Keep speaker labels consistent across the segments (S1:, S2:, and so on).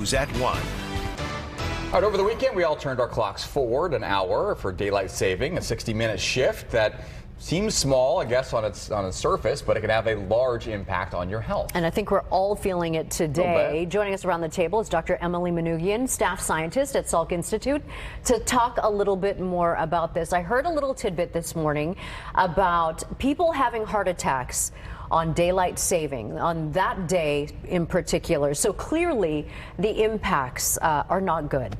S1: at 1.
S2: All right, over the weekend, we all turned our clocks forward an hour for daylight saving, a 60-minute shift that seems small, I guess, on its surface, but it can have a large impact on your health.
S3: And I think we're all feeling it today. Joining us around the table is Dr. Emily Manoogian, staff scientist at Salk Institute, to talk a little bit more about this. I heard a little tidbit this morning about people having heart attacks on daylight saving, on that day in particular. So clearly the impacts are not good.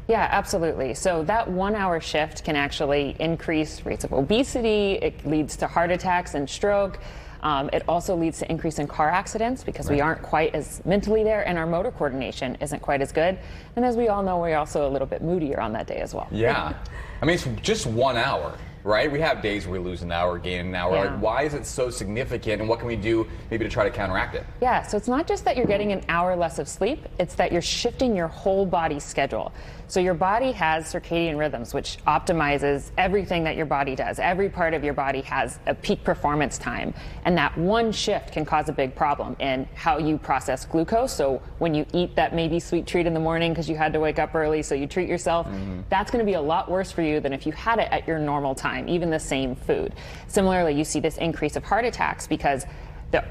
S4: Yeah, absolutely. So that 1 hour shift can actually increase rates of obesity. It leads to heart attacks and stroke. It also leads to increase in car accidents because we aren't quite as mentally there, and our motor coordination isn't quite as good. And as we all know, we're also a little bit moodier on that day as well.
S2: Yeah. I mean, it's just 1 hour. Right? We have days where we lose an hour, gain an hour.
S4: Yeah.
S2: Like, why is it so significant, and what can we do maybe to try to counteract it?
S4: Yeah, so it's not just that you're getting an hour less of sleep, it's that you're shifting your whole body's schedule. So your body has circadian rhythms, which optimizes everything that your body does. Every part of your body has a peak performance time, and that one shift can cause a big problem in how you process glucose. So when you eat that maybe sweet treat in the morning because you had to wake up early, so you treat yourself, that's going to be a lot worse for you than if you had it at your normal time, even the same food. Similarly, you see this increase of heart attacks because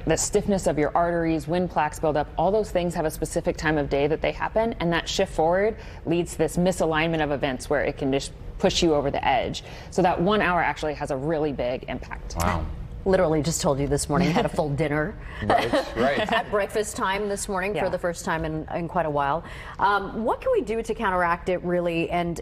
S4: the stiffness of your arteries, when plaques build up, all those things have a specific time of day that they happen, and that shift forward leads to this misalignment of events where it can just push you over the edge. So that 1 hour actually has a really big impact.
S2: Wow.
S3: Literally just told you this morning, had a full dinner
S2: Right.
S3: at breakfast time this morning for the first time in quite a while. What can we do to counteract it, really? And,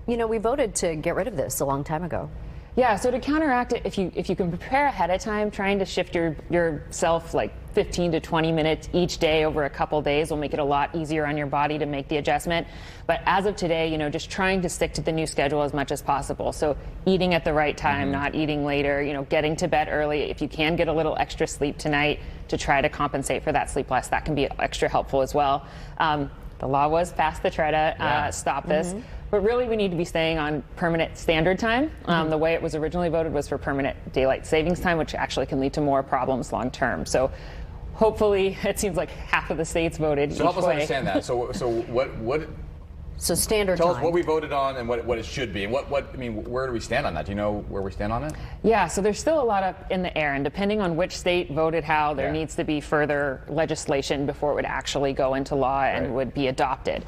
S3: you know, we voted to get rid of this a long time ago.
S4: Yeah, so to counteract it, if you can prepare ahead of time, trying to shift yourself like 15 to 20 minutes each day over a couple days will make it a lot easier on your body to make the adjustment. But as of today, you know, just trying to stick to the new schedule as much as possible. So eating at the right time, not eating later, you know, getting to bed early. If you can get a little extra sleep tonight to try to compensate for that sleep loss, that can be extra helpful as well. The law was passed to try to stop this. But really, we need to be staying on permanent standard time. The way it was originally voted was for permanent daylight savings time, which actually can lead to more problems long term. So hopefully, it seems like half of the states voted.
S2: So help us understand that. So what?
S3: So standard
S2: Tell
S3: time.
S2: us what we voted on and what it should be, and I mean, where do we stand on that? Do you know where we stand on it?
S4: Yeah, so there's still a lot up in the air, and depending on which state voted how, there needs to be further legislation before it would actually go into law and would be adopted.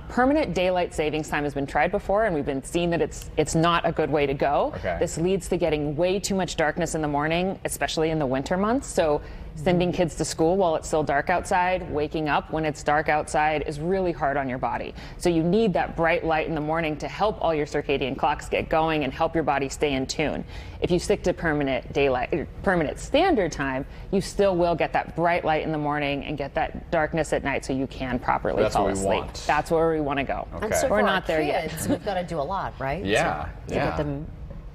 S4: Permanent daylight savings time has been tried before, and we've been seeing that it's not a good way to go. This leads to getting way too much darkness in the morning, especially in the winter months. So sending kids to school while it's still dark outside, waking up when it's dark outside is really hard on your body. So you need that bright light in the morning to help all your circadian clocks get going and help your body stay in tune. If you stick to permanent daylight, or permanent standard time, you still will get that bright light in the morning and get that darkness at night so you can properly fall asleep. That's where we want to go.
S3: And so
S4: we're
S3: for
S4: not
S3: our
S4: there
S3: kids,
S4: yet.
S3: we've got to do a lot, right?
S2: Yeah.
S3: To get them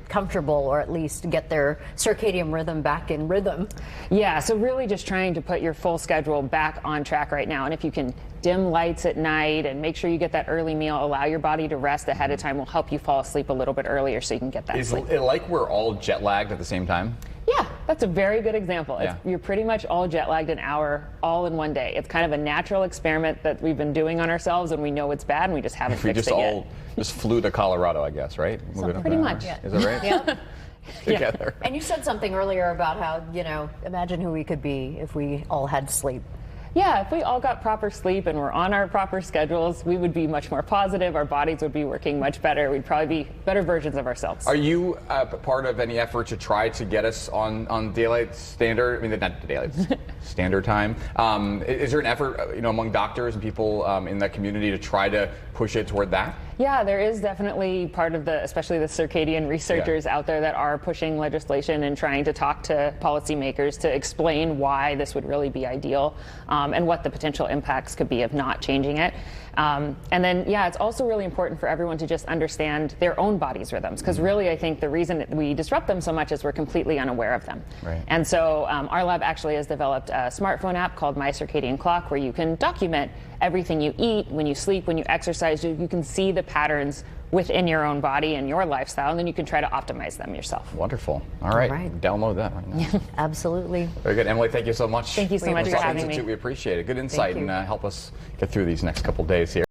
S3: comfortable, or at least get their circadian rhythm back in rhythm.
S4: Yeah, so really just trying to put your full schedule back on track right now. And if you can dim lights at night and make sure you get that early meal, allow your body to rest ahead of time, will help you fall asleep a little bit earlier so you can get that sleep.
S2: Is it like we're all jet lagged at the same time?
S4: Yeah, that's a very good example. You're pretty much all jet lagged an hour all in one day. It's kind of a natural experiment that we've been doing on ourselves, and we know it's bad, and we just haven't fixed it yet.
S2: Just flew to Colorado, I guess, right?
S4: Pretty much.
S2: Is that right?
S3: Yeah.
S2: Together.
S3: And you said something earlier about how, you know, imagine who we could be if we all had sleep.
S4: Yeah, if we all got proper sleep and were on our proper schedules, we would be much more positive. Our bodies would be working much better. We'd probably be better versions of ourselves.
S2: Are you part of any effort to try to get us on daylight standard? I mean, not daylight standard time. Is there an effort, you know, among doctors and people in that community to try to push it toward that?
S4: Yeah, there is definitely part of especially the circadian researchers out there that are pushing legislation and trying to talk to policymakers to explain why this would really be ideal and what the potential impacts could be of not changing it. And then, yeah, it's also really important for everyone to just understand their own body's rhythms, because really I think the reason that we disrupt them so much is we're completely unaware of them. And so our lab actually has developed a smartphone app called My Circadian Clock, where you can document everything you eat, when you sleep, when you exercise, you can see the patterns within your own body and your lifestyle, and then you can try to optimize them yourself.
S2: Wonderful. All right. Download that right now.
S3: Absolutely.
S2: Very good. Emily, thank you so much.
S4: Thank you so much for having me.
S2: We appreciate it. Good insight and help us get through these next couple days here.